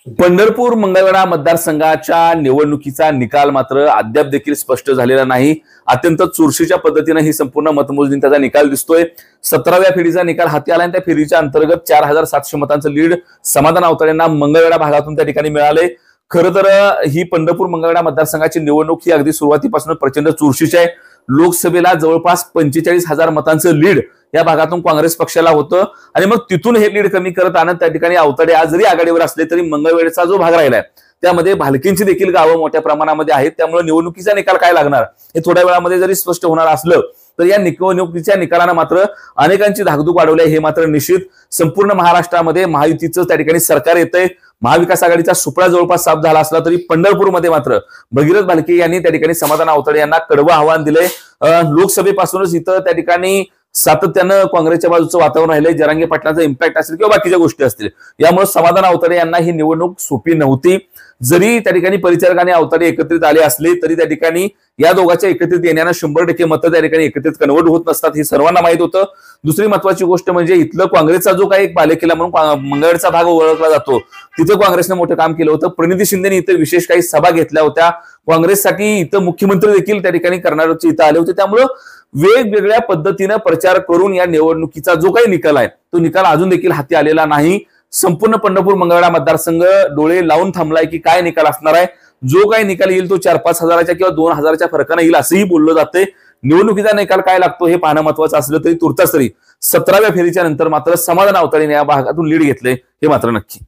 पंढरपूर मंगळवेढा मतदारसंघाच्या निवडणुकीचा निकाल मात्र अद्याप देखील स्पष्ट झालेला नाही। अत्यंत चुरशीच्या पद्धतीने ही संपूर्ण मतमोजणी त्याचा निकाल दिसतोय। 17व्या फेरीचा निकाल हाती आला आणि त्या फेरीच्या अंतर्गत 4700 मतांचं लीड समाधान आवताडेंना मंगळवेढा भागातून त्या ठिकाणी मिळाले। खरं तर ही पंढरपूर मंगळवेढा मतदारसंघाची निवडणूक ही अगदी सुरुवातीपासून प्रचंड चुरशीची आहे। लोकसभेला जवळपास 45,000 मतांचं लीड या भागातून काँग्रेस पक्षाला होतं आणि मग तिथून हे लीड कमी करत आणत त्या ठिकाणी आवताडे आज जरी आघाडीवर असले तरी मंगळवेढ्याचा जो भाग राहिलाय त्यामध्ये भालकींची देखील गावं मोठ्या प्रमाणामध्ये आहेत। त्यामुळे निवडणुकीचा निकाल काय लागणार हे थोड्या वेळामध्ये जरी स्पष्ट होणार असलं तर या निवडणुकीच्या निकालानं मात्र अनेकांची धाकधूक वाढवली हे मात्र निश्चित। संपूर्ण महाराष्ट्रामध्ये महायुतीचं त्या ठिकाणी सरकार येतंय। महाविकास आघाडीचा सुपडा जवळपास साफ झाला असला तरी पंढरपूरमध्ये मात्र भगीरथ भालके यांनी त्या ठिकाणी समाधान आवताडे यांना कडवं आव्हान दिलंय। लोकसभेपासूनच इथं त्या ठिकाणी सातत्यानं काँग्रेसच्या बाजूचं वातावरण राहिलंय। जरांगे पाटलांचा इम्पॅक्ट असेल किंवा बाकीच्या गोष्टी असतील यामुळे समाधान आवताडे यांना ही निवडणूक सोपी नव्हती। जरी त्या ठिकाणी परिचारक आणि आवताडे एकत्रित आले असले तरी त्या ठिकाणी या दोघांच्या एकत्रित येण्यानं 100% मतं त्या ठिकाणी एकत्रित कन्वर्ट होत नसतात हे सर्वांना माहित होतं। दुसरी महत्वाची गोष्ट म्हणजे इथलं काँग्रेसचा जो काही एक बालेकिल्ला म्हणून मंगळवेढचा भाग ओळखला जातो तिथे काँग्रेसने मोठं काम केलं होतं। प्रणिती शिंदेने इथे विशेष काही सभा घेतल्या होत्या। काँग्रेससाठी इथं मुख्यमंत्री देखील त्या ठिकाणी करणारचे इथं आले होते। त्यामुळे वेगवेगळ्या पद्धतीने प्रचार करून या निवडणुकीचा जो काही निकाल आहे तो निकाल अजून देखील हाती आलेला नाही। संपूर्ण पंढरपूर मंगळवेढा मतदारसंघ डोळे लावून थांबलाय की काय निकाल असणार आहे। जो काही निकाल येईल तो 4-5 हजाराच्या किंवा 2 हजाराच्या फरकाने येईल असंही बोललं जाते। निवडणुकीचा निकाल काय लागतो हे पाहणं महत्वाचं असलं तरी तुर्तास तरी 17व्या फेरीच्या नंतर मात्र समाधान आवताडेने या भागातून लीड घेतले हे मात्र नक्की।